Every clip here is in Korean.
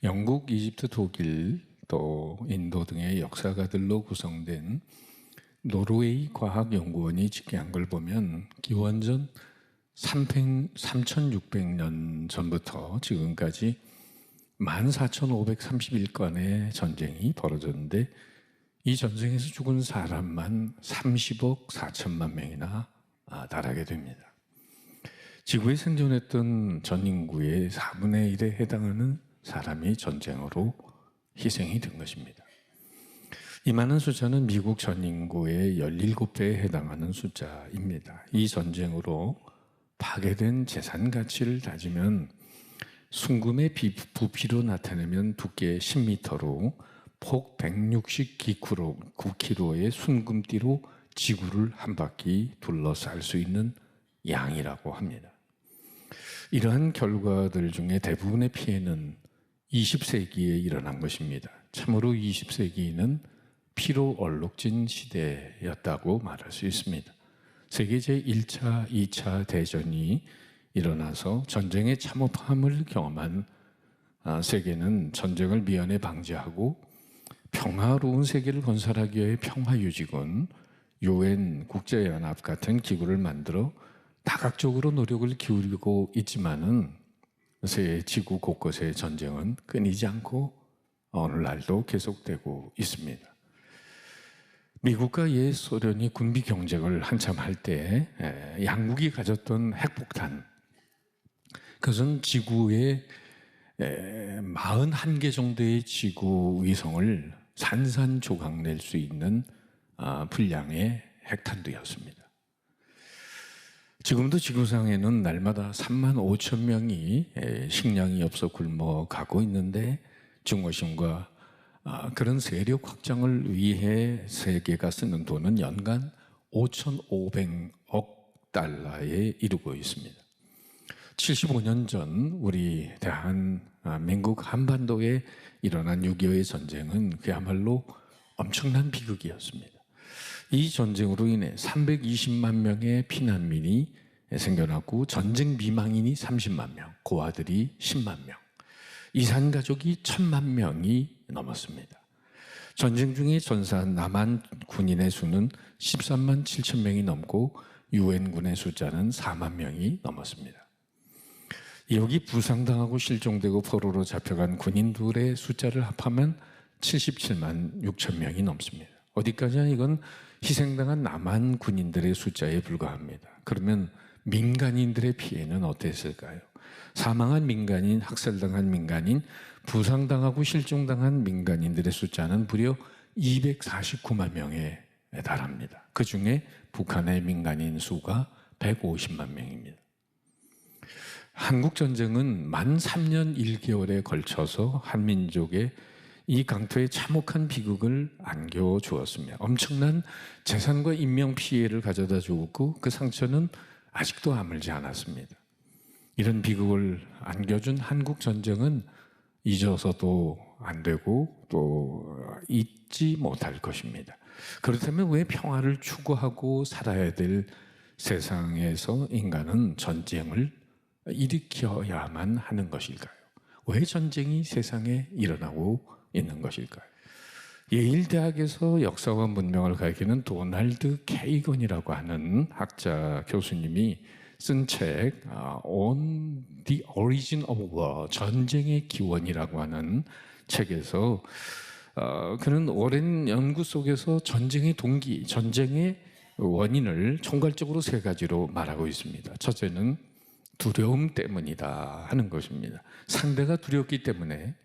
영국, 이집트, 독일, 또 인도 등의 역사가들로 구성된 노르웨이 과학연구원이 집계한 걸 보면 기원전 3600년 전부터 지금까지 14,531건의 전쟁이 벌어졌는데 이 전쟁에서 죽은 사람만 30억 4천만 명이나 달하게 됩니다. 지구에 생존했던 전 인구의 4분의 1에 해당하는 사람이 전쟁으로 희생이 된 것입니다. 이 많은 숫자는 미국 전 인구의 17배에 해당하는 숫자입니다. 이 전쟁으로 파괴된 재산 가치를 따지면 순금의 부피로 나타내면 두께 10m로 폭 169kg의 순금띠로 지구를 한 바퀴 둘러쌀 수 있는 양이라고 합니다. 이러한 결과들 중에 대부분의 피해는 20세기에 일어난 것입니다. 참으로 20세기는 피로 얼룩진 시대였다고 말할 수 있습니다. 세계 제1차, 2차 대전이 일어나서 전쟁의 참혹함을 경험한 세계는 전쟁을 미연에 방지하고 평화로운 세계를 건설하기 위해 평화유지군, UN 국제연합 같은 기구를 만들어 다각적으로 노력을 기울이고 있지만은 지구 곳곳의 전쟁은 끊이지 않고 오늘날도 계속되고 있습니다. 미국과 옛 소련이 군비 경쟁을 한참 할 때 양국이 가졌던 핵폭탄, 그것은 지구의 41개 정도의 지구 위성을 산산조각 낼 수 있는 분량의 핵탄두였습니다. 지금도 지구상에는 날마다 3만 5천 명이 식량이 없어 굶어가고 있는데 증오심과 그런 세력 확장을 위해 세계가 쓰는 돈은 연간 5,500억 달러에 이르고 있습니다. 75년 전 우리 대한민국 한반도에 일어난 6.25의 전쟁은 그야말로 엄청난 비극이었습니다. 이 전쟁으로 인해 320만 명의 피난민이 생겨났고 전쟁 비망인이 30만 명, 고아들이 10만 명, 이산 가족이 1,000만 명이 넘었습니다. 전쟁 중에 전사한 남한 군인의 수는 13만 7천 명이 넘고 유엔군의 숫자는 4만 명이 넘었습니다. 여기 부상당하고 실종되고 포로로 잡혀간 군인들의 숫자를 합하면 77만 6천 명이 넘습니다. 어디까지나 이건 희생당한 남한 군인들의 숫자에 불과합니다. 그러면 민간인들의 피해는 어땠을까요? 사망한 민간인, 학살당한 민간인, 부상당하고 실종당한 민간인들의 숫자는 무려 249만 명에 달합니다. 그 중에 북한의 민간인 수가 150만 명입니다. 한국전쟁은 만 3년 1개월에 걸쳐서 한민족의 이 강토의 참혹한 비극을 안겨주었습니다. 엄청난 재산과 인명 피해를 가져다 주었고 그 상처는 아직도 아물지 않았습니다. 이런 비극을 안겨준 한국전쟁은 잊어서도 안 되고 또 잊지 못할 것입니다. 그렇다면 왜 평화를 추구하고 살아야 될 세상에서 인간은 전쟁을 일으켜야만 하는 것일까요? 왜 전쟁이 세상에 일어나고 있는 것일까요? 예일대학에서 역사와 문명을 가르치는 도널드 케이건이라고 하는 학자 교수님이 쓴 책 On the Origin of War, 전쟁의 기원이라고 하는 책에서 그는 오랜 연구 속에서 전쟁의 동기, 전쟁의 원인을 총괄적으로 세 가지로 말하고 있습니다. 첫째는 두려움 때문이다 하는 것입니다. 상대가 두렵기 때문에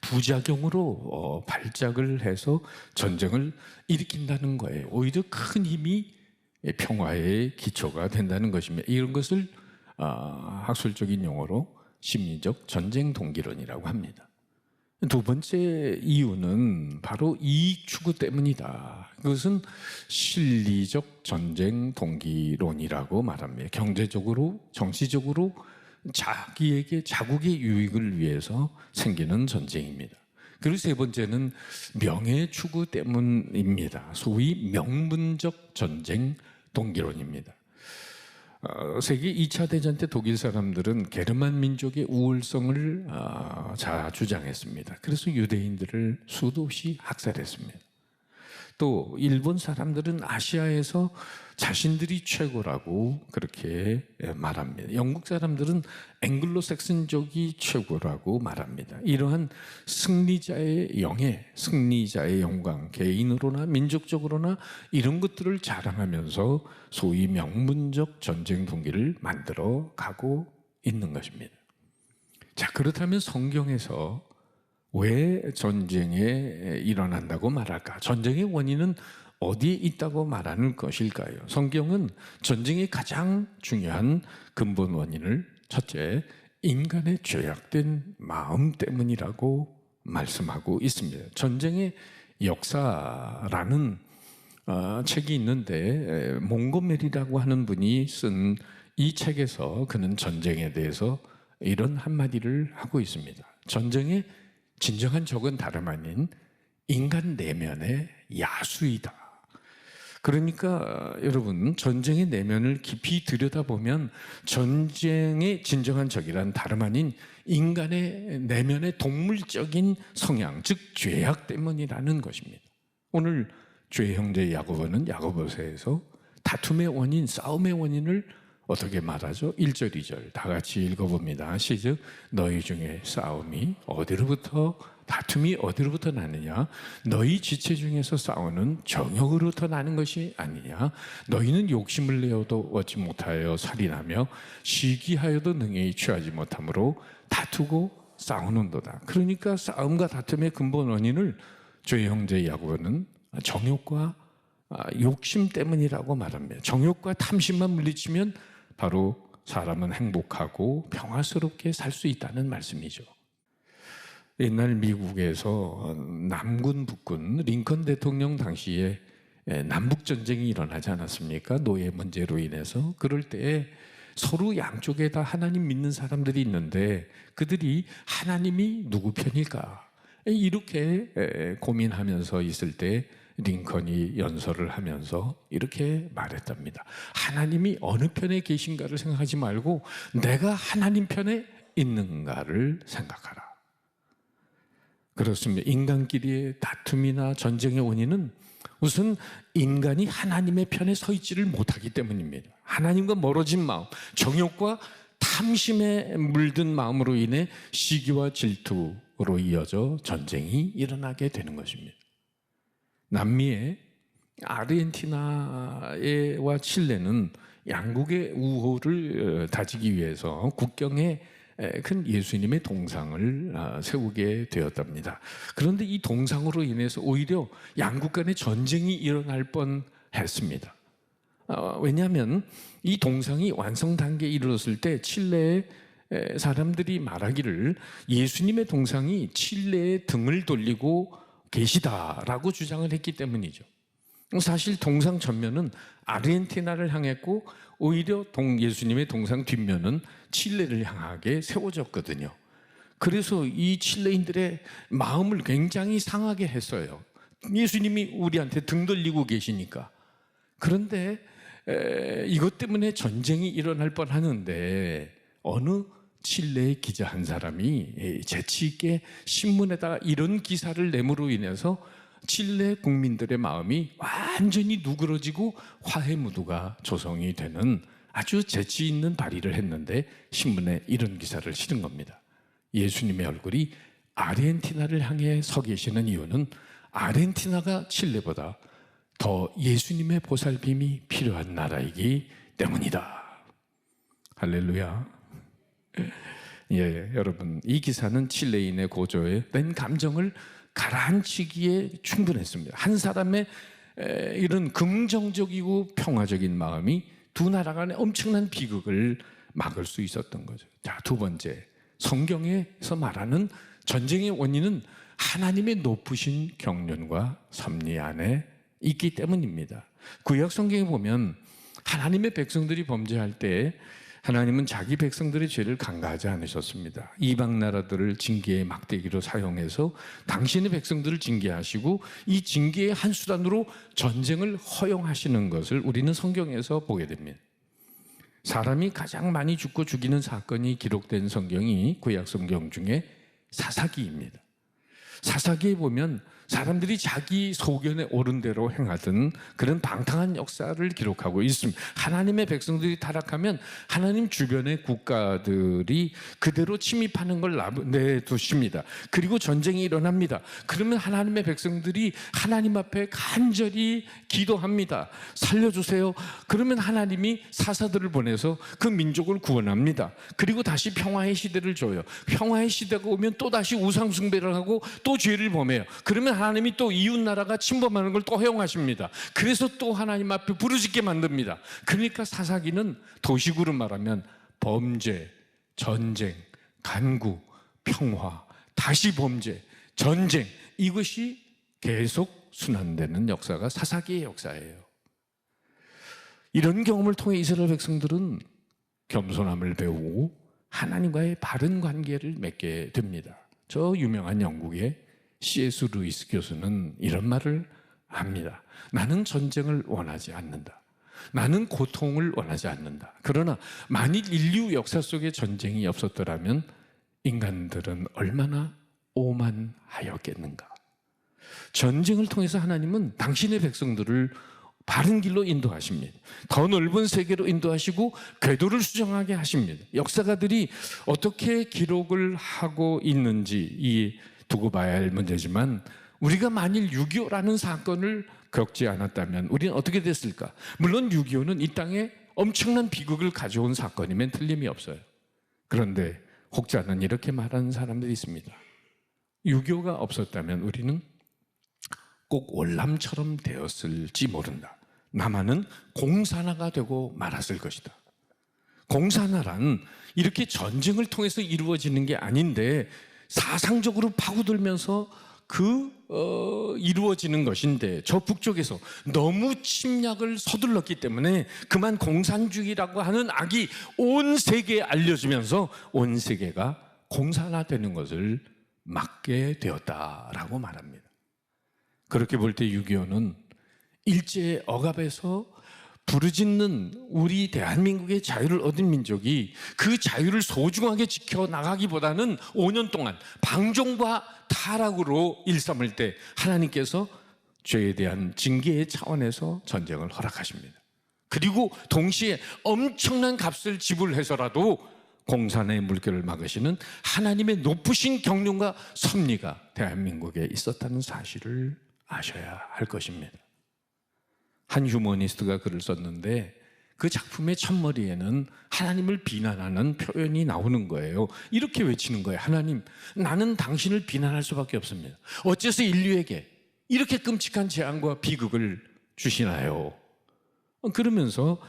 부작용으로 발작을 해서 전쟁을 일으킨다는 거예요. 오히려 큰 힘이 평화의 기초가 된다는 것입니다. 이런 것을 학술적인 용어로 심리적 전쟁 동기론이라고 합니다. 두 번째 이유는 바로 이익 추구 때문이다. 그것은 실리적 전쟁 동기론이라고 말합니다. 경제적으로, 정치적으로 자기에게 자국의 유익을 위해서 생기는 전쟁입니다. 그리고 세 번째는 명예 추구 때문입니다. 소위 명분적 전쟁 동기론입니다. 세계 2차 대전 때 독일 사람들은 게르만 민족의 우월성을 주장했습니다. 그래서 유대인들을 수도 없이 학살했습니다. 또 일본 사람들은 아시아에서 자신들이 최고라고 그렇게 말합니다. 영국 사람들은 앵글로색슨족이 최고라고 말합니다. 이러한 승리자의 영예, 승리자의 영광, 개인으로나 민족적으로나 이런 것들을 자랑하면서 소위 명문적 전쟁 동기를 만들어 가고 있는 것입니다. 자, 그렇다면 성경에서 왜 전쟁에 일어난다고 말할까? 전쟁의 원인은 어디에 있다고 말하는 것일까요? 성경은 전쟁의 가장 중요한 근본 원인을 첫째, 인간의 죄악된 마음 때문이라고 말씀하고 있습니다. 전쟁의 역사라는 책이 있는데 몽고메리라고 하는 분이 쓴 이 책에서 그는 전쟁에 대해서 이런 한마디를 하고 있습니다. 전쟁의 진정한 적은 다름 아닌 인간 내면의 야수이다. 그러니까 여러분, 전쟁의 내면을 깊이 들여다보면 전쟁의 진정한 적이란 다름 아닌 인간의 내면의 동물적인 성향, 즉 죄악 때문이라는 것입니다. 오늘 죄의 형제 야고보는 야고보서에서 다툼의 원인, 싸움의 원인을 어떻게 말하죠? 1절, 2절 다 같이 읽어봅니다. 시작. 너희 중에 싸움이 어디로부터, 다툼이 어디로부터 나느냐? 너희 지체 중에서 싸우는 정욕으로부터 나는 것이 아니냐? 너희는 욕심을 내어도 얻지 못하여 살인하며 시기하여도 능히 취하지 못함으로 다투고 싸우는도다. 그러니까 싸움과 다툼의 근본 원인을 죄의 형제 야고보는 정욕과 욕심 때문이라고 말합니다. 정욕과 탐심만 물리치면 바로 사람은 행복하고 평화스럽게 살 수 있다는 말씀이죠. 옛날 미국에서 남군, 북군, 링컨 대통령 당시에 남북전쟁이 일어나지 않았습니까? 노예 문제로 인해서. 그럴 때 서로 양쪽에 다 하나님 믿는 사람들이 있는데 그들이 하나님이 누구 편일까? 이렇게 고민하면서 있을 때 링컨이 연설을 하면서 이렇게 말했답니다. 하나님이 어느 편에 계신가를 생각하지 말고 내가 하나님 편에 있는가를 생각하라. 그렇습니다. 인간끼리의 다툼이나 전쟁의 원인은 우선 인간이 하나님의 편에 서 있지를 못하기 때문입니다. 하나님과 멀어진 마음, 정욕과 탐심에 물든 마음으로 인해 시기와 질투로 이어져 전쟁이 일어나게 되는 것입니다. 남미의 아르헨티나와 칠레는 양국의 우호를 다지기 위해서 국경에 큰 예수님의 동상을 세우게 되었답니다. 그런데 이 동상으로 인해서 오히려 양국 간의 전쟁이 일어날 뻔했습니다. 왜냐하면 이 동상이 완성 단계에 이르렀을 때 칠레의 사람들이 말하기를 예수님의 동상이 칠레의 등을 돌리고 계시다라고 주장을 했기 때문이죠. 사실 동상 전면은 아르헨티나를 향했고 오히려 예수님의 동상 뒷면은 칠레를 향하게 세워졌거든요. 그래서 이 칠레인들의 마음을 굉장히 상하게 했어요. 예수님이 우리한테 등 돌리고 계시니까. 그런데 이것 때문에 전쟁이 일어날 뻔하는데 어느 칠레의 기자 한 사람이 재치 있게 신문에다가 이런 기사를 내므로 인해서 칠레 국민들의 마음이 완전히 누그러지고 화해 무드가 조성이 되는 아주 재치 있는 발의를 했는데 신문에 이런 기사를 실은 겁니다. 예수님의 얼굴이 아르헨티나를 향해 서 계시는 이유는 아르헨티나가 칠레보다 더 예수님의 보살핌이 필요한 나라이기 때문이다. 할렐루야. 예, 여러분, 이 기사는 칠레인의 고조에 된 감정을 가라앉히기에 충분했습니다. 한 사람의 이런 긍정적이고 평화적인 마음이 두 나라 간의 엄청난 비극을 막을 수 있었던 거죠. 자, 두 번째, 성경에서 말하는 전쟁의 원인은 하나님의 높으신 경륜과 섭리 안에 있기 때문입니다. 구약 성경에 보면 하나님의 백성들이 범죄할 때 하나님은 자기 백성들의 죄를 간과하지 않으셨습니다. 이방 나라들을 징계의 막대기로 사용해서 당신의 백성들을 징계하시고 이 징계의 한 수단으로 전쟁을 허용하시는 것을 우리는 성경에서 보게 됩니다. 사람이 가장 많이 죽고 죽이는 사건이 기록된 성경이 구약 성경 중에 사사기입니다. 사사기에 보면 사람들이 자기 소견에 옳은 대로 행하던 그런 방탕한 역사를 기록하고 있습니다. 하나님의 백성들이 타락하면 하나님 주변의 국가들이 그대로 침입하는 걸 내두십니다. 그리고 전쟁이 일어납니다. 그러면 하나님의 백성들이 하나님 앞에 간절히 기도합니다. 살려주세요. 그러면 하나님이 사사들을 보내서 그 민족을 구원합니다. 그리고 다시 평화의 시대를 줘요. 평화의 시대가 오면 또다시 우상 숭배를 하고 또 죄를 범해요. 그러면 하나님이 또 이웃 나라가 침범하는 걸 또 허용하십니다. 그래서 또 하나님 앞에 부르짖게 만듭니다. 그러니까 사사기는 도식으로 말하면 범죄, 전쟁, 간구, 평화, 다시 범죄, 전쟁, 이것이 계속 순환되는 역사가 사사기의 역사예요. 이런 경험을 통해 이스라엘 백성들은 겸손함을 배우고 하나님과의 바른 관계를 맺게 됩니다. 저 유명한 영국의 C.S. 루이스 교수는 이런 말을 합니다. 나는 전쟁을 원하지 않는다. 나는 고통을 원하지 않는다. 그러나 만일 인류 역사 속에 전쟁이 없었더라면 인간들은 얼마나 오만하였겠는가. 전쟁을 통해서 하나님은 당신의 백성들을 바른 길로 인도하십니다. 더 넓은 세계로 인도하시고 궤도를 수정하게 하십니다. 역사가들이 어떻게 기록을 하고 있는지 두고 봐야 할 문제지만 우리가 만일 6.25라는 사건을 겪지 않았다면 우리는 어떻게 됐을까? 물론 6.25는 이 땅에 엄청난 비극을 가져온 사건이면 틀림이 없어요. 그런데 혹자는 이렇게 말하는 사람들이 있습니다. 6.25가 없었다면 우리는 꼭 월남처럼 되었을지 모른다. 남한은 공산화가 되고 말았을 것이다. 공산화란 이렇게 전쟁을 통해서 이루어지는 게 아닌데 사상적으로 파고들면서 이루어지는 것인데 저 북쪽에서 너무 침략을 서둘렀기 때문에 그만 공산주의라고 하는 악이 온 세계에 알려지면서 온 세계가 공산화되는 것을 막게 되었다라고 말합니다. 그렇게 볼 때 6.25는 일제의 억압에서 부르짖는 우리 대한민국의 자유를 얻은 민족이 그 자유를 소중하게 지켜나가기보다는 5년 동안 방종과 타락으로 일삼을 때 하나님께서 죄에 대한 징계의 차원에서 전쟁을 허락하십니다. 그리고 동시에 엄청난 값을 지불해서라도 공산의 물결을 막으시는 하나님의 높으신 경륜과 섭리가 대한민국에 있었다는 사실을 아셔야 할 것입니다. 한 휴머니스트가 글을 썼는데 그 작품의 첫머리에는 하나님을 비난하는 표현이 나오는 거예요. 이렇게 외치는 거예요. 하나님, 나는 당신을 비난할 수밖에 없습니다. 어째서 인류에게 이렇게 끔찍한 재앙과 비극을 주시나요? 그러면서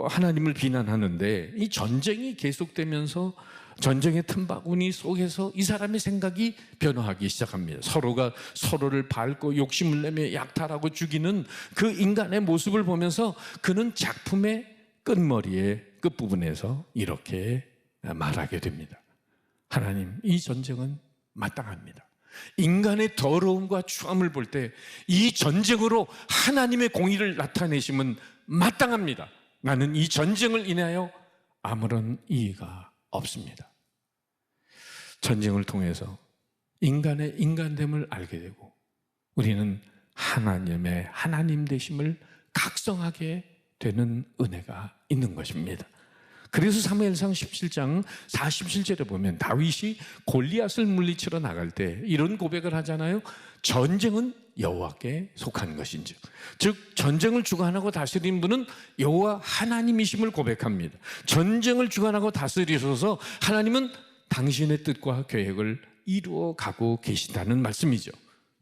하나님을 비난하는데 이 전쟁이 계속되면서 전쟁의 틈바구니 속에서 이 사람의 생각이 변화하기 시작합니다. 서로가 서로를 밟고 욕심을 내며 약탈하고 죽이는 그 인간의 모습을 보면서 그는 작품의 끝머리의 끝부분에서 이렇게 말하게 됩니다. 하나님, 이 전쟁은 마땅합니다. 인간의 더러움과 추함을 볼 때 이 전쟁으로 하나님의 공의를 나타내심은 마땅합니다. 나는 이 전쟁을 인하여 아무런 이의가 없습니다. 전쟁을 통해서 인간의 인간됨을 알게 되고 우리는 하나님의 하나님 되심을 각성하게 되는 은혜가 있는 것입니다. 그래서 사무엘상 17장 47절에 보면 다윗이 골리앗을 물리치러 나갈 때 이런 고백을 하잖아요. 전쟁은 여호와께 속한 것인즉, 즉 전쟁을 주관하고 다스린 분은 여호와 하나님이심을 고백합니다. 전쟁을 주관하고 다스리셔서 하나님은 당신의 뜻과 계획을 이루어 가고 계시다는 말씀이죠.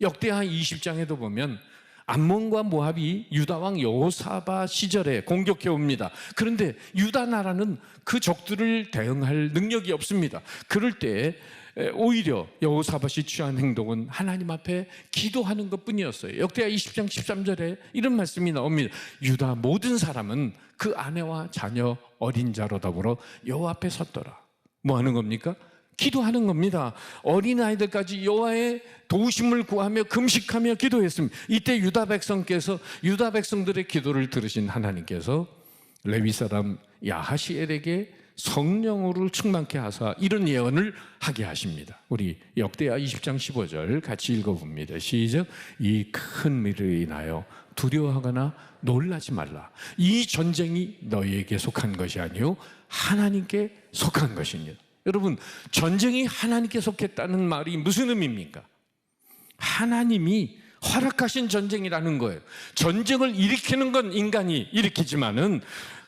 역대하 20장에도 보면 암몬과 모압이 유다 왕 여호사밧 시절에 공격해 옵니다. 그런데 유다 나라는 그 적들을 대응할 능력이 없습니다. 그럴 때 오히려 여호사밧이 취한 행동은 하나님 앞에 기도하는 것뿐이었어요. 역대하 20장 13절에 이런 말씀이 나옵니다. 유다 모든 사람은 그 아내와 자녀 어린 자로 더불어 여호와 앞에 섰더라. 뭐 하는 겁니까? 기도하는 겁니다. 어린아이들까지 여호와의 도우심을 구하며 금식하며 기도했습니다. 이때 유다 백성들의 기도를 들으신 하나님께서 레위 사람 야하시엘에게 성령으로 충만케 하사 이런 예언을 하게 하십니다. 우리 역대하 20장 15절 같이 읽어봅니다. 시작. 이 큰 일을 인하여 두려워하거나 놀라지 말라. 이 전쟁이 너희에게 속한 것이 아니요 하나님께 속한 것입니다. 여러분, 전쟁이 하나님께 속했다는 말이 무슨 의미입니까? 하나님이 허락하신 전쟁이라는 거예요. 전쟁을 일으키는 건 인간이 일으키지만은,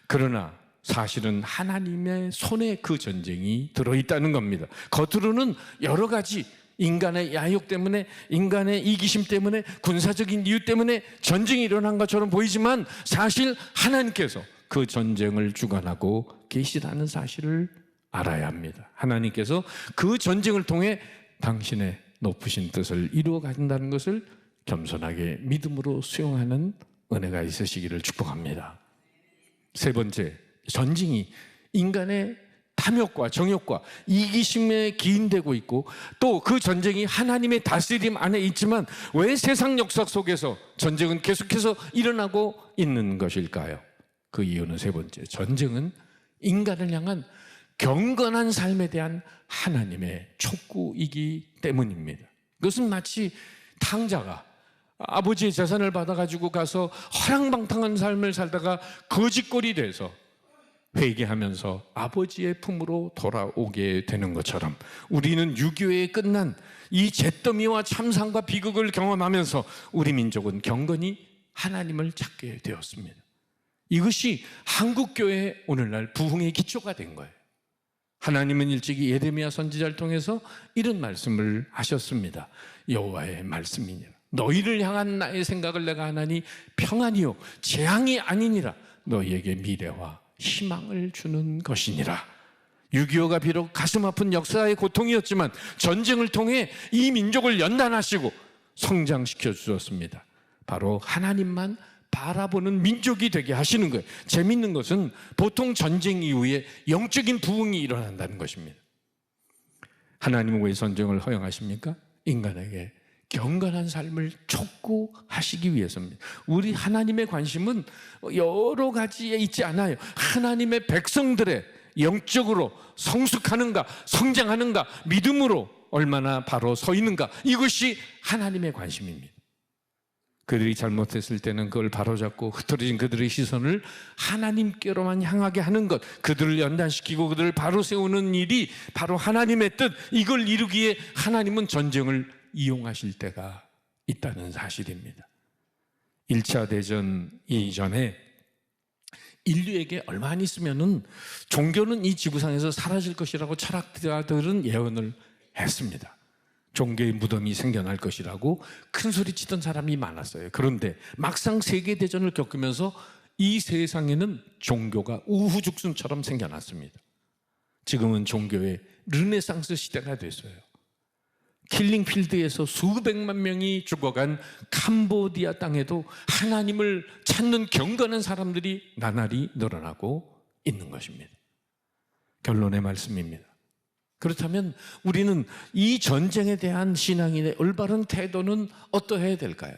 그러나 사실은 하나님의 손에 그 전쟁이 들어있다는 겁니다. 겉으로는 여러 가지 인간의 야욕 때문에, 인간의 이기심 때문에, 군사적인 이유 때문에 전쟁이 일어난 것처럼 보이지만 사실 하나님께서 그 전쟁을 주관하고 계시다는 사실을 알아야 합니다. 하나님께서 그 전쟁을 통해 당신의 높으신 뜻을 이루어 가신다는 것을 겸손하게 믿음으로 수용하는 은혜가 있으시기를 축복합니다. 세 번째, 전쟁이 인간의 탐욕과 정욕과 이기심에 기인되고 있고, 또 그 전쟁이 하나님의 다스림 안에 있지만 왜 세상 역사 속에서 전쟁은 계속해서 일어나고 있는 것일까요? 그 이유는 세 번째, 전쟁은 인간을 향한 경건한 삶에 대한 하나님의 촉구이기 때문입니다. 그것은 마치 탕자가 아버지의 재산을 받아가지고 가서 허랑방탕한 삶을 살다가 거지꼴이 돼서 회개하면서 아버지의 품으로 돌아오게 되는 것처럼, 우리는 6.25에 끝난 이 잿더미와 참상과 비극을 경험하면서 우리 민족은 경건히 하나님을 찾게 되었습니다. 이것이 한국교회의 오늘날 부흥의 기초가 된 거예요. 하나님은 일찍이 예레미야 선지자를 통해서 이런 말씀을 하셨습니다. 여호와의 말씀이니라. 너희를 향한 나의 생각을 내가 하나니 평안이요 재앙이 아니니라. 너희에게 미래와 희망을 주는 것이니라. 6.25가 비록 가슴 아픈 역사의 고통이었지만 전쟁을 통해 이 민족을 연단하시고 성장시켜 주셨습니다. 바로 하나님만 바라보는 민족이 되게 하시는 거예요. 재밌는 것은 보통 전쟁 이후에 영적인 부흥이 일어난다는 것입니다. 하나님은 왜 전쟁을 허용하십니까? 인간에게 경건한 삶을 촉구하시기 위해서입니다. 우리 하나님의 관심은 여러 가지에 있지 않아요. 하나님의 백성들의 영적으로 성숙하는가, 성장하는가, 믿음으로 얼마나 바로 서 있는가, 이것이 하나님의 관심입니다. 그들이 잘못했을 때는 그걸 바로잡고 흐트러진 그들의 시선을 하나님께로만 향하게 하는 것, 그들을 연단시키고 그들을 바로 세우는 일이 바로 하나님의 뜻, 이걸 이루기에 하나님은 전쟁을 이용하실 때가 있다는 사실입니다. 1차 대전 이전에 인류에게 얼마 안 있으면은 종교는 이 지구상에서 사라질 것이라고 철학자들은 예언을 했습니다. 종교의 무덤이 생겨날 것이라고 큰 소리 치던 사람이 많았어요. 그런데 막상 세계대전을 겪으면서 이 세상에는 종교가 우후죽순처럼 생겨났습니다. 지금은 종교의 르네상스 시대가 됐어요. 킬링필드에서 수백만 명이 죽어간 캄보디아 땅에도 하나님을 찾는 경건한 사람들이 나날이 늘어나고 있는 것입니다. 결론의 말씀입니다. 그렇다면 우리는 이 전쟁에 대한 신앙인의 올바른 태도는 어떠해야 될까요?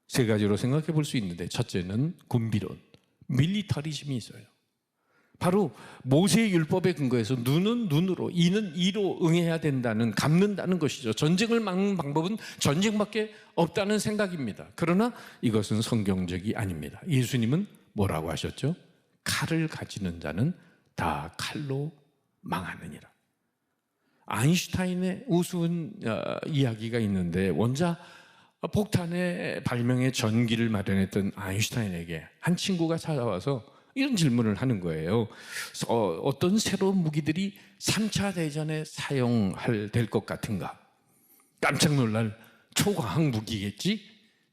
세 가지로 생각해 볼 수 있는데, 첫째는 군비론, 밀리터리즘이 있어요. 바로 모세의 율법에 근거해서 눈은 눈으로, 이는 이로 응해야 된다는, 갚는다는 것이죠. 전쟁을 막는 방법은 전쟁밖에 없다는 생각입니다. 그러나 이것은 성경적이 아닙니다. 예수님은 뭐라고 하셨죠? 칼을 가지는 자는 다 칼로 망하느니라. 아인슈타인의 우스운 이야기가 있는데, 원자 폭탄의 발명의 전기를 마련했던 아인슈타인에게 한 친구가 찾아와서 이런 질문을 하는 거예요. 어떤 새로운 무기들이 3차 대전에 될 것 같은가? 깜짝 놀랄 초과학 무기겠지?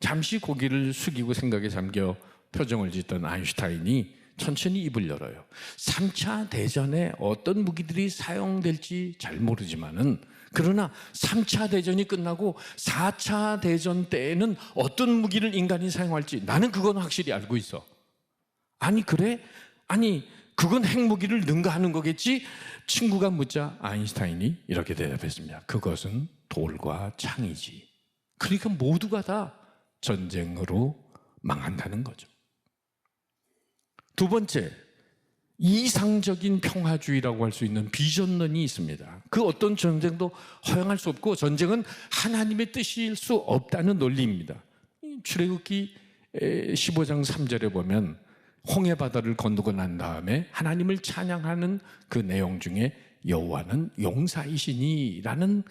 잠시 고개를 숙이고 생각에 잠겨 표정을 짓던 아인슈타인이 천천히 입을 열어요. 3차 대전에 어떤 무기들이 사용될지 잘 모르지만은, 그러나 3차 대전이 끝나고 4차 대전 때에는 어떤 무기를 인간이 사용할지 나는 그건 확실히 알고 있어. 아니 그래? 아니 그건 핵무기를 능가하는 거겠지? 친구가 묻자 아인슈타인이 이렇게 대답했습니다. 그것은 돌과 창이지. 그러니까 모두가 다 전쟁으로 망한다는 거죠. 두 번째, 이상적인 평화주의라고 할 수 있는 비전론이 있습니다. 그 어떤 전쟁도 허용할 수 없고 전쟁은 하나님의 뜻일 수 없다는 논리입니다. 출애굽기 15장 3절에 보면 홍해 바다를 건너고 난 다음에 하나님을 찬양하는 그 내용 중에 여호와는 용사이시니라는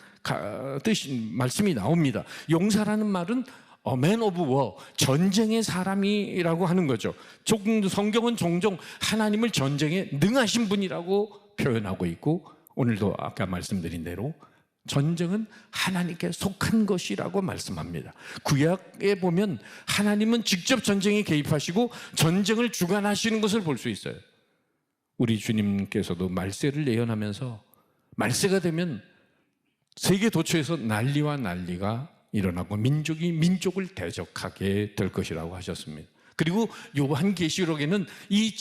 말씀이 나옵니다. 용사라는 말은 Man of War, 전쟁의 사람이라고 하는 거죠. 성경은 종종 하나님을 전쟁에 능하신 분이라고 표현하고 있고, 오늘도 아까 말씀드린 대로 전쟁은 하나님께 속한 것이라고 말씀합니다. 구약에 보면 하나님은 직접 전쟁에 개입하시고 전쟁을 주관하시는 것을 볼 수 있어요. 우리 주님께서도 말세를 예언하면서 말세가 되면 세계 도처에서 난리와 난리가 일어나고 민족이 민족을 대적하게 될 것이라고 하셨습니다. 그리고 요한계시록에는 이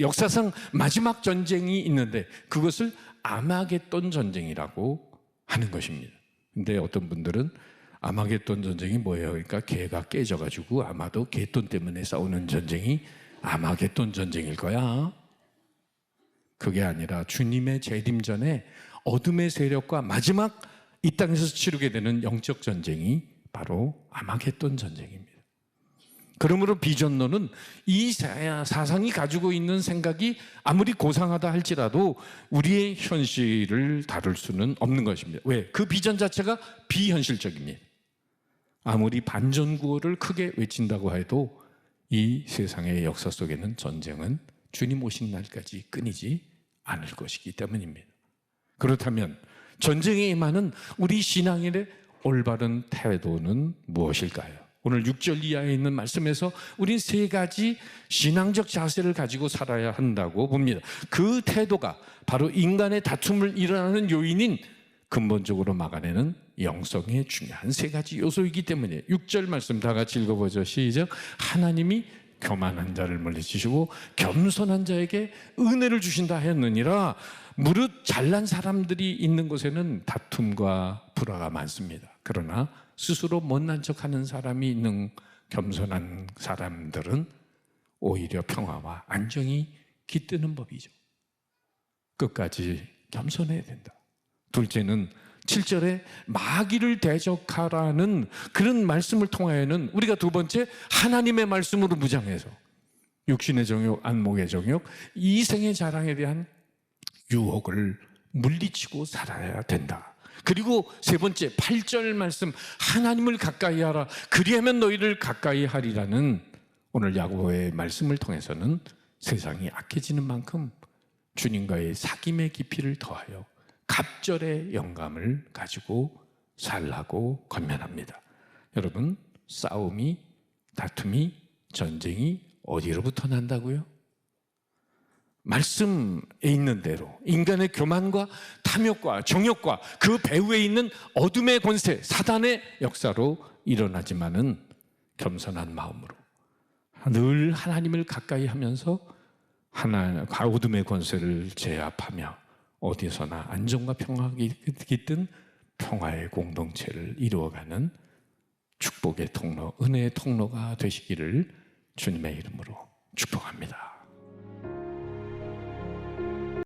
역사상 마지막 전쟁이 있는데 그것을 아마겟돈 전쟁이라고 하는 것입니다. 근데 어떤 분들은 아마겟돈 전쟁이 뭐예요? 그러니까 개가 깨져가지고 아마도 개돈 때문에 싸우는 전쟁이 아마겟돈 전쟁일 거야. 그게 아니라 주님의 재림 전에 어둠의 세력과 마지막 이 땅에서 치르게 되는 영적 전쟁이 바로 아마겟돈 전쟁입니다. 그러므로 비전론은 이 사상이 가지고 있는 생각이 아무리 고상하다 할지라도 우리의 현실을 다룰 수는 없는 것입니다. 왜? 그 비전 자체가 비현실적입니다. 아무리 반전구호를 크게 외친다고 해도 이 세상의 역사 속에는 전쟁은 주님 오신 날까지 끊이지 않을 것이기 때문입니다. 그렇다면 전쟁에 임하는 우리 신앙인의 올바른 태도는 무엇일까요? 오늘 6절 이하에 있는 말씀에서 우린 세 가지 신앙적 자세를 가지고 살아야 한다고 봅니다. 그 태도가 바로 인간의 다툼을 일어나는 요인인 근본적으로 막아내는 영성의 중요한 세 가지 요소이기 때문에 6절 말씀 다 같이 읽어보죠. 시작. 하나님이 교만한 자를 물리치시고 겸손한 자에게 은혜를 주신다 하였느니라. 무릇 잘난 사람들이 있는 곳에는 다툼과 불화가 많습니다. 그러나 스스로 못난 척하는 사람이 있는 겸손한 사람들은 오히려 평화와 안정이 깃드는 법이죠. 끝까지 겸손해야 된다. 둘째는 7절에 마귀를 대적하라는 그런 말씀을 통하여는 우리가 두 번째 하나님의 말씀으로 무장해서 육신의 정욕, 안목의 정욕, 이생의 자랑에 대한 유혹을 물리치고 살아야 된다. 그리고 세 번째 8절 말씀, 하나님을 가까이 하라 그리하면 너희를 가까이 하리라는 오늘 야고보의 말씀을 통해서는 세상이 악해지는 만큼 주님과의 사귐의 깊이를 더하여 갑절의 영감을 가지고 살라고 권면합니다. 여러분, 싸움이, 다툼이, 전쟁이 어디로부터 난다고요? 말씀에 있는 대로 인간의 교만과 탐욕과 정욕과 그 배후에 있는 어둠의 권세, 사단의 역사로 일어나지만은 겸손한 마음으로 늘 하나님을 가까이 하면서 어둠의 권세를 제압하며 어디서나 안정과 평화가 깃든 평화의 공동체를 이루어가는 축복의 통로, 은혜의 통로가 되시기를 주님의 이름으로 축복합니다.